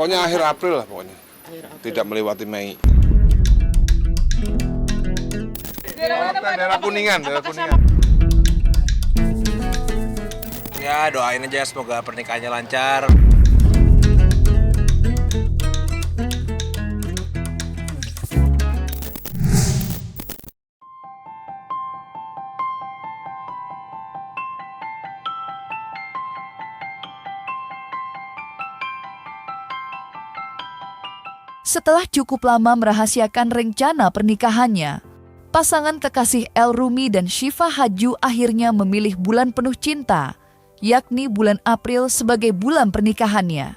Pokoknya akhir April lah pokoknya. Tidak melewati Mei. Daerah Kuningan, Ya doain aja semoga pernikahannya lancar. Setelah cukup lama merahasiakan rencana pernikahannya, pasangan kekasih El Rumi dan Syifa Hadju akhirnya memilih bulan penuh cinta, yakni bulan April sebagai bulan pernikahannya.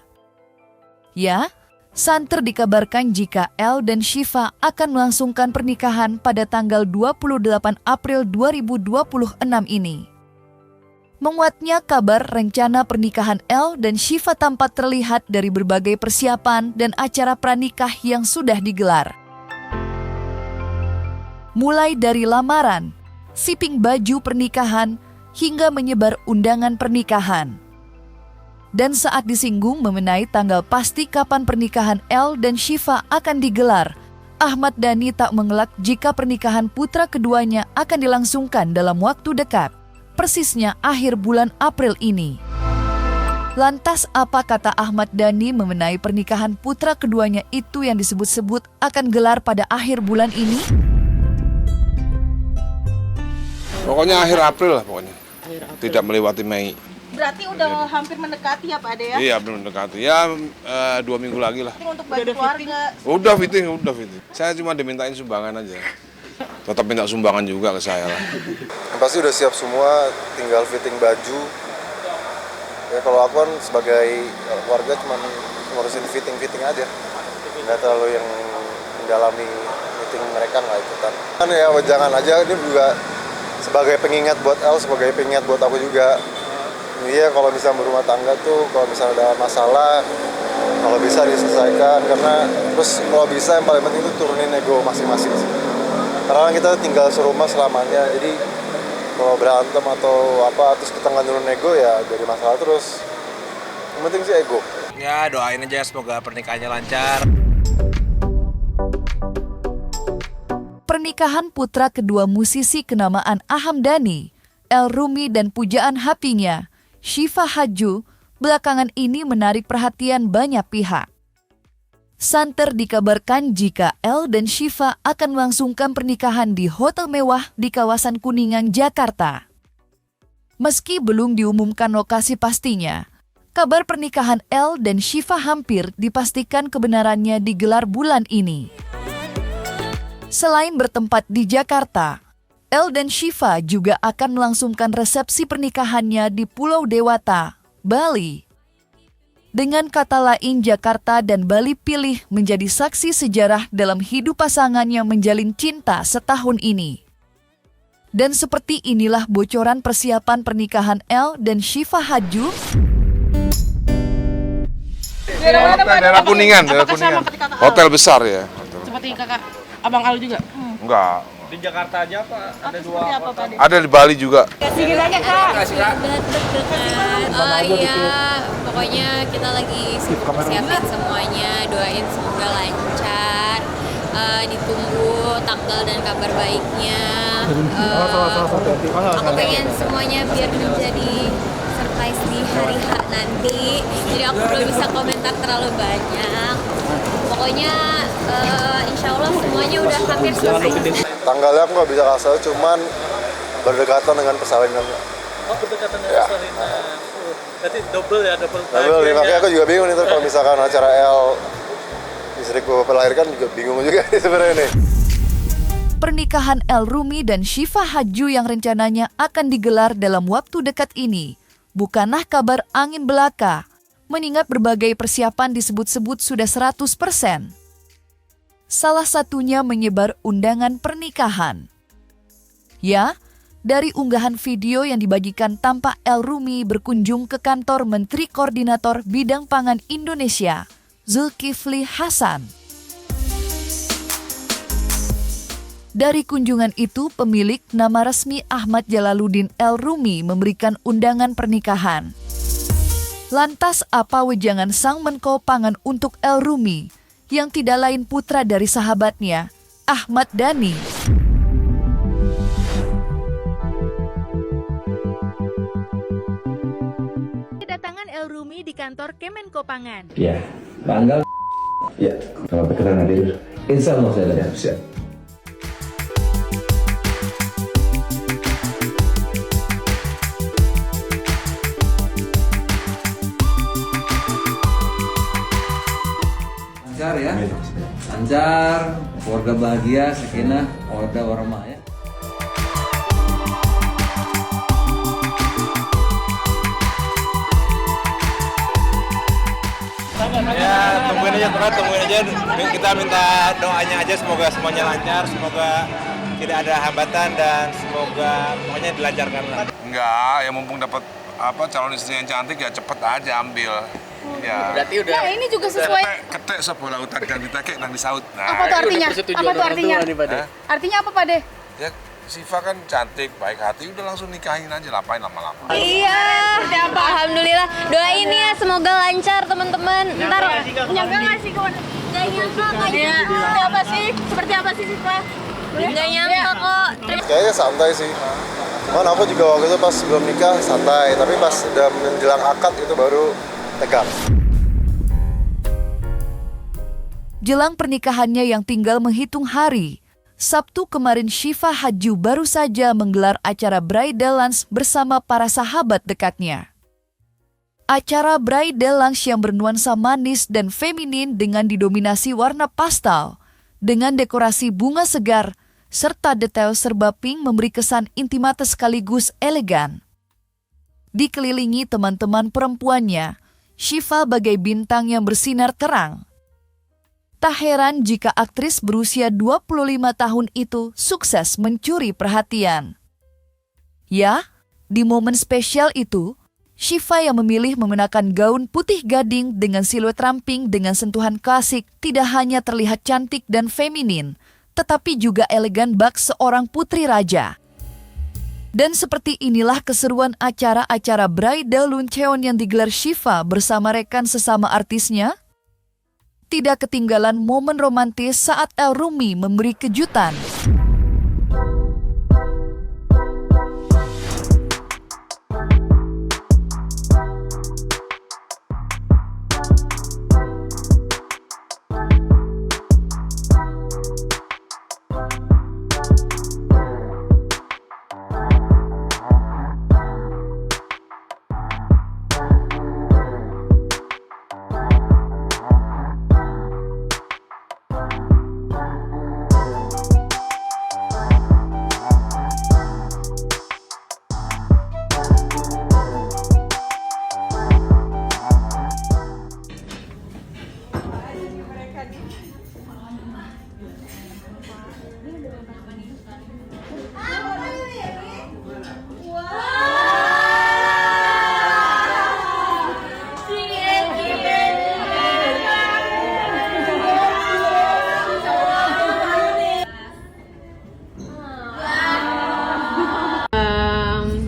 Ya, santer dikabarkan jika El dan Syifa akan melangsungkan pernikahan pada tanggal 28 April 2026 ini. Menguatnya kabar rencana pernikahan El dan Syifa tampak terlihat dari berbagai persiapan dan acara pranikah yang sudah digelar. Mulai dari lamaran, shipping baju pernikahan, hingga menyebar undangan pernikahan. Dan saat disinggung mengenai tanggal pasti kapan pernikahan El dan Syifa akan digelar, Ahmad Dhani tak mengelak jika pernikahan putra keduanya akan dilangsungkan dalam waktu dekat, persisnya akhir bulan April ini. Lantas apa kata Ahmad Dhani mengenai pernikahan putra keduanya itu yang disebut-sebut akan gelar pada akhir bulan ini? Pokoknya akhir April lah pokoknya. Tidak melewati Mei. Berarti udah hampir mendekati ya Pak Ade ya? Iya belum mendekati. Ya 2 minggu lagi lah. Untuk baju keluarga. Udah fitting. Saya cuma dimintain sumbangan aja. Tetap minta sumbangan juga ke saya lah. Pasti udah siap semua, tinggal fitting baju. Ya kalau aku kan sebagai warga cuma ngurusin fitting aja. Nggak terlalu yang mendalami meeting mereka, nggak ikutan. Kan ya jangan aja, ini juga sebagai pengingat buat El, sebagai pengingat buat aku juga. Iya kalau misalnya berumah tangga tuh, kalau misalnya ada masalah, kalau bisa diselesaikan. Karena terus kalau bisa yang paling penting itu turunin ego masing-masing sih. Karena kita tinggal serumah selamanya, jadi kalau berantem atau apa terus kita nggak turun ego ya jadi masalah terus. Yang penting sih ego. Ya doain aja semoga pernikahannya lancar. Pernikahan putra kedua musisi kenamaan Ahmad Dhani, El Rumi dan pujaan hatinya, Syifa Hadju, belakangan ini menarik perhatian banyak pihak. Santer dikabarkan jika El dan Syifa akan melangsungkan pernikahan di hotel mewah di kawasan Kuningan, Jakarta. Meski belum diumumkan lokasi pastinya, kabar pernikahan El dan Syifa hampir dipastikan kebenarannya digelar bulan ini. Selain bertempat di Jakarta, El dan Syifa juga akan melangsungkan resepsi pernikahannya di Pulau Dewata, Bali. Dengan kata lain, Jakarta dan Bali pilih menjadi saksi sejarah dalam hidup pasangan yang menjalin cinta setahun ini. Dan seperti inilah bocoran persiapan pernikahan El dan Syifa Hadju. Daerah Kuningan. Hotel besar ya. Seperti kakak Abang Al juga? Enggak. Di Jakarta aja Pak, ada dua apa, Ada di Bali juga. Kasih aja Kak. Iya, pokoknya kita lagi siapin semuanya, doain semoga lancar, ditunggu tanggal dan kabar baiknya. Aku pengen semuanya biar menjadi surprise di hari H nanti, jadi aku belum bisa komentar terlalu banyak. Pokoknya insya Allah semuanya udah hampir selesai. Tanggalnya aku nggak bisa kasih, cuman berdekatan dengan persalinan. Oh berdekatan dengan persalinan. Berarti double ya, double Makanya aku juga bingung nih kalau misalkan acara El istriku melahirkan juga bingung juga sebenarnya nih. Pernikahan El Rumi dan Syifa Hadju yang rencananya akan digelar dalam waktu dekat ini bukanlah kabar angin belaka, mengingat berbagai persiapan disebut-sebut sudah 100%. Salah satunya menyebar undangan pernikahan. Ya, dari unggahan video yang dibagikan tampak El Rumi berkunjung ke kantor Menteri Koordinator Bidang Pangan Indonesia, Zulkifli Hasan. Dari kunjungan itu, pemilik nama resmi Ahmad Jalaluddin El Rumi memberikan undangan pernikahan. Lantas apa wejangan sang Menko Pangan untuk El Rumi yang tidak lain putra dari sahabatnya, Ahmad Dhani? Kedatangan El Rumi di kantor Kemenko Pangan. Ya, bangga. Ya, kalau berkenan hadir. Insya Allah saya siap. Lancar ya, lancar, keluarga bahagia, sakinah, keluarga warahmah ya. Ya, tungguin aja. Kita minta doanya aja, semoga semuanya lancar, semoga tidak ada hambatan dan semoga pokoknya dilancarkan lah. Enggak, ya mumpung dapat calon istri yang cantik ya cepet aja ambil. Ya. Berarti udah. Nah, ini juga sesuai. Ketek sebelah utan dan ditekek dan disaut. Apa tuh artinya? Apa tuh artinya? Artinya apa, Pak De? Ya, Syifa kan cantik, baik hati, udah langsung nikahin aja, lapain lama-lama. Iya, alhamdulillah. Doain ya, semoga lancar teman-teman. Ntar Nyangka nggak sih kawan? nggak nyangka, nggak Ya, nyangka. seperti apa sih Syifa? Nggak nyangka kok. Kayaknya santai sih. Cuman aku juga waktu itu pas belum nikah santai, tapi pas udah menjelang akad itu baru tegang. Jelang pernikahannya yang tinggal menghitung hari, Sabtu kemarin Syifa Hadju baru saja menggelar acara bridal lunch bersama para sahabat dekatnya. Acara bridal lunch yang bernuansa manis dan feminin dengan didominasi warna pastel, dengan dekorasi bunga segar, serta detail serba pink memberi kesan intimate sekaligus elegan. Dikelilingi teman-teman perempuannya, Syifa bagai bintang yang bersinar terang. Tak heran jika aktris berusia 25 tahun itu sukses mencuri perhatian. Ya, di momen spesial itu, Syifa yang memilih mengenakan gaun putih gading dengan siluet ramping dengan sentuhan klasik tidak hanya terlihat cantik dan feminin, tetapi juga elegan bak seorang putri raja. Dan seperti inilah keseruan acara-acara bridal luncheon yang digelar Syifa bersama rekan sesama artisnya. Tidak ketinggalan momen romantis saat El Rumi memberi kejutan.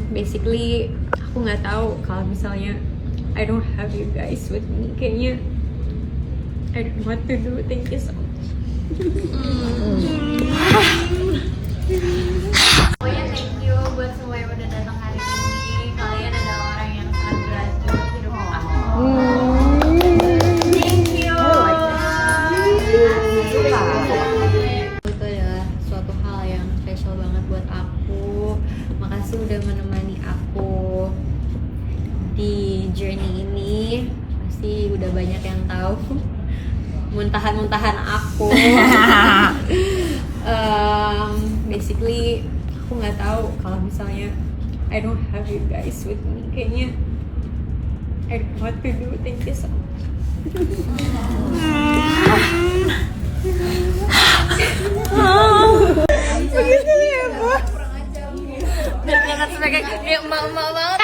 Basically, aku nggak tahu kalau misalnya I don't have you guys with me, kayaknya I don't know what to do. Thank you so much. Pokoknya thank you buat semua yang udah datang hari ini. Kalian adalah orang yang sangat berarti di hidup aku. Thank you. Itu adalah suatu hal yang spesial banget buat aku. Makasih udah menemani aku di journey ini. Pasti udah banyak yang tahu muntahan aku. Basically aku nggak tahu kalau misalnya I don't have you guys with me, kayaknya I don't know what to do. Thank you so much. Begini ya, Bu. Dan kelihatan sebagai kayak emak-emak banget.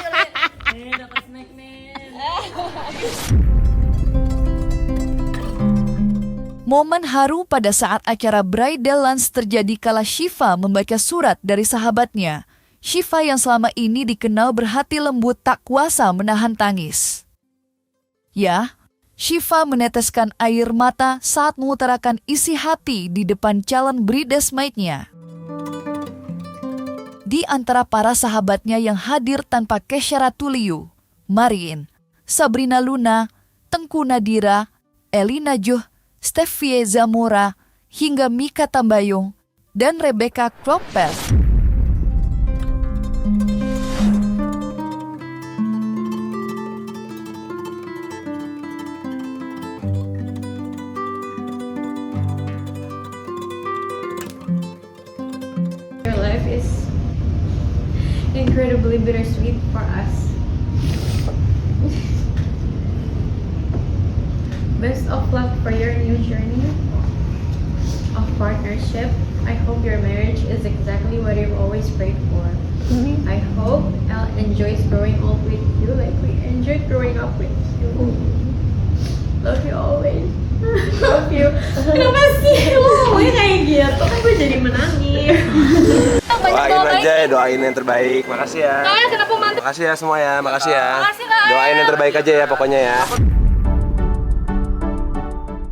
Dapat snack nih. Momen haru pada saat acara bridal lunch terjadi kala Syifa membaca surat dari sahabatnya. Syifa yang selama ini dikenal berhati lembut tak kuasa menahan tangis. Ya, Syifa meneteskan air mata saat mengutarakan isi hati di depan calon bridesmaid-nya. Di antara para sahabatnya yang hadir tanpa Kesha Ratuliu, Marin, Sabrina Luna, Tengku Nadira, Elina Juh, Stevie Zamora, hingga Mika Tambayong, dan Rebecca Kloppel. Your life is incredibly bittersweet for us. Best of luck for your new journey of partnership. I hope your marriage is exactly what you've always prayed for. I hope Elle enjoys growing up with you like we enjoyed growing up with you. Love you always. Love you. Kenapa sih lo ngomongnya kayak gitu? Kan gue jadi menangis. Doain aja ya, doain yang terbaik. Makasih ya. Makasih ya semua ya, makasih ya. Doain yang terbaik aja ya pokoknya ya.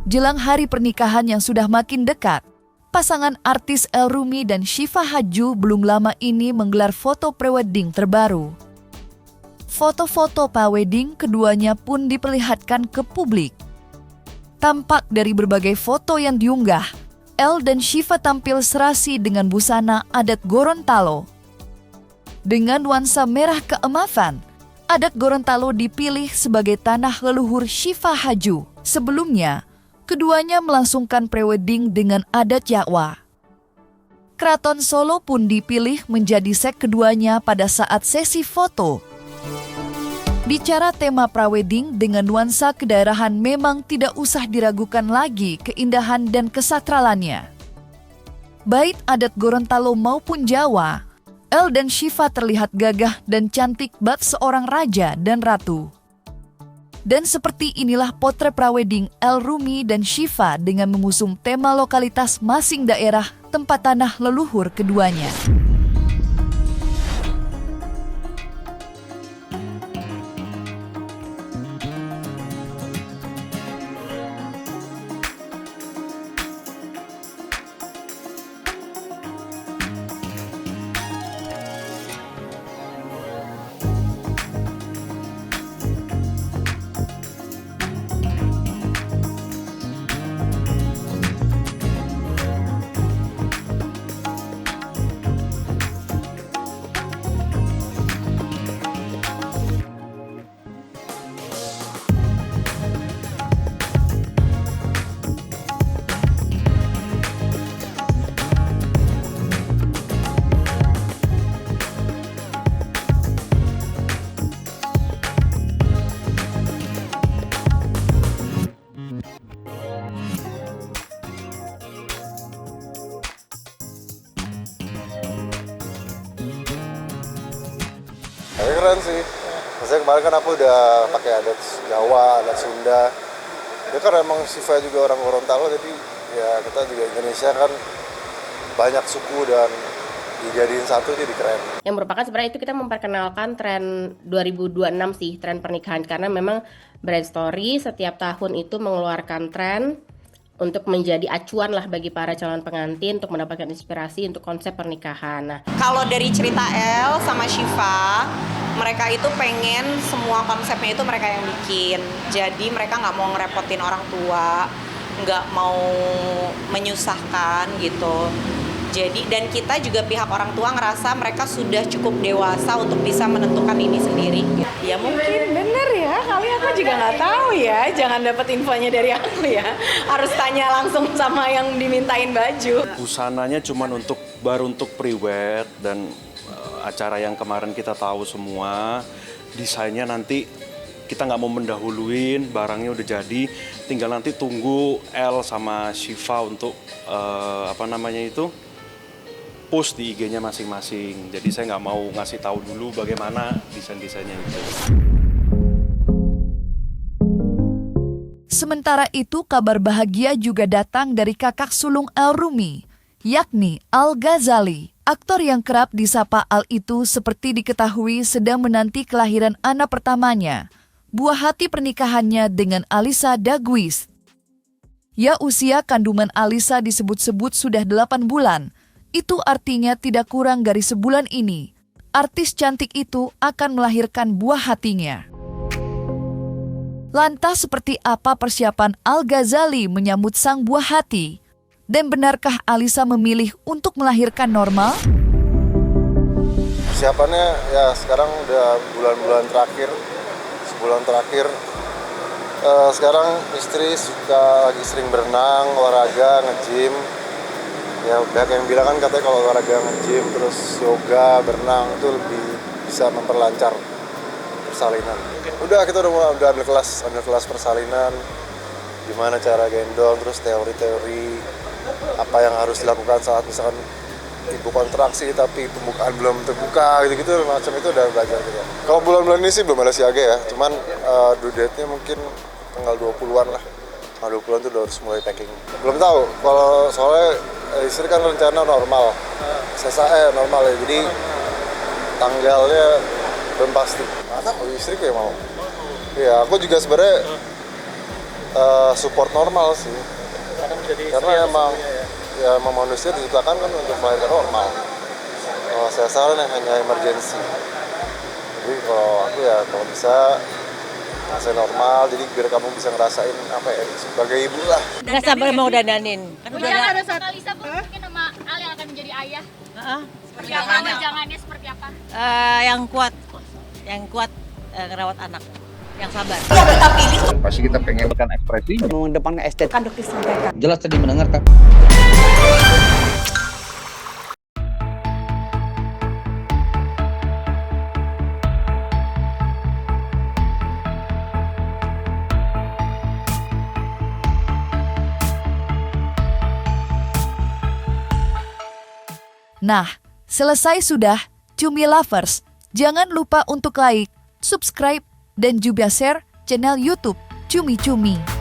Jelang hari pernikahan yang sudah makin dekat, pasangan artis El Rumi dan Syifa Hadju belum lama ini menggelar foto prewedding terbaru. Foto-foto prawedding keduanya pun diperlihatkan ke publik. Tampak dari berbagai foto yang diunggah, El dan Syifa tampil serasi dengan busana adat Gorontalo. Dengan nuansa merah keemasan, adat Gorontalo dipilih sebagai tanah leluhur Syifa Hadju. Sebelumnya, keduanya melangsungkan prewedding dengan adat Jawa. Keraton Solo pun dipilih menjadi set keduanya pada saat sesi foto. Bicara tema prawedding dengan nuansa kedaerahan memang tidak usah diragukan lagi keindahan dan kesakralannya. Baik adat Gorontalo maupun Jawa, El dan Syifa terlihat gagah dan cantik bak seorang raja dan ratu. Dan seperti inilah potret prawedding El Rumi dan Syifa dengan mengusung tema lokalitas masing daerah tempat tanah leluhur keduanya. Tapi keren sih. Maksudnya kemarin kan aku udah pakai adat Jawa, adat Sunda. Ya kan emang Syifa juga orang Gorontalo, jadi ya kita juga Indonesia kan banyak suku dan dijadiin satu jadi keren. Yang merupakan sebenarnya itu kita memperkenalkan tren 2026 sih, tren pernikahan. Karena memang Brand Story setiap tahun itu mengeluarkan tren untuk menjadi acuan lah bagi para calon pengantin untuk mendapatkan inspirasi untuk konsep pernikahan. Nah, kalau dari cerita El sama Syifa, mereka itu pengen semua konsepnya itu mereka yang bikin. Jadi mereka nggak mau ngerepotin orang tua, nggak mau menyusahkan gitu. Jadi dan kita juga pihak orang tua ngerasa mereka sudah cukup dewasa untuk bisa menentukan ini sendiri. Ya mungkin bener ya, kali aku juga nggak tahu ya. Jangan dapat infonya dari aku ya. Harus tanya langsung sama yang dimintain baju. Busananya cuma baru untuk pre-wed dan acara yang kemarin kita tahu semua. Desainnya nanti kita nggak mau mendahuluin, barangnya udah jadi. Tinggal nanti tunggu El sama Syifa untuk post di IG-nya masing-masing. Jadi saya nggak mau ngasih tahu dulu bagaimana desain-desainnya itu. Sementara itu, kabar bahagia juga datang dari kakak sulung El Rumi, yakni Al Ghazali. Aktor yang kerap disapa Al itu seperti diketahui sedang menanti kelahiran anak pertamanya, buah hati pernikahannya dengan Alyssa Daguis. Ya, usia kandungan Alyssa disebut-sebut sudah 8 bulan. Itu artinya tidak kurang dari sebulan ini, artis cantik itu akan melahirkan buah hatinya. Lantas seperti apa persiapan Al Ghazali menyambut sang buah hati? Dan benarkah Alyssa memilih untuk melahirkan normal? Persiapannya ya sekarang udah bulan-bulan terakhir, sebulan terakhir. Sekarang istri lagi sering berenang, olahraga, nge-gym. Ya banyak yang bilang kan katanya kalau olahraga, nge-gym, terus yoga, berenang itu lebih bisa memperlancar persalinan. Udah kita udah ambil kelas persalinan, gimana cara gendong, terus teori-teori apa yang harus dilakukan saat misalkan ibu kontraksi tapi pembukaan belum terbuka gitu-gitu macam itu udah belajar gitu. Kalau bulan-bulan ini sih belum ada siaga ya, cuman due date-nya mungkin tanggal 20-an lah. Tanggal 20-an tuh udah harus mulai packing. Belum tahu, kalau soalnya istri kan rencana normal, SSAE normal ya, jadi tanggalnya belum pasti. Nggak tahu, istri kayak mau. Ya aku juga sebenarnya support normal sih. Karena emang ya manusia diciptakan kan untuk melahirkan normal. Kalau saya saran yang hanya emergency. Jadi kalau aku ya kalau bisa saya normal, jadi biar kamu bisa ngerasain apa ya sebagai ibu lah. Nggak sabar mau dandanin. Ada satu Alyssa mungkin sama Al yang akan menjadi ayah. Seperti apa? Jangannya seperti apa? Yang kuat ngerawat anak, yang sabar. Pasti kita pengen kan ekspresi Mengedepankan estetika. Kan disampaikan. jelas tadi mendengarkan. Nah, selesai sudah, Cumi Lovers. Jangan lupa untuk like, subscribe, dan juga share channel YouTube Cumi Cumi.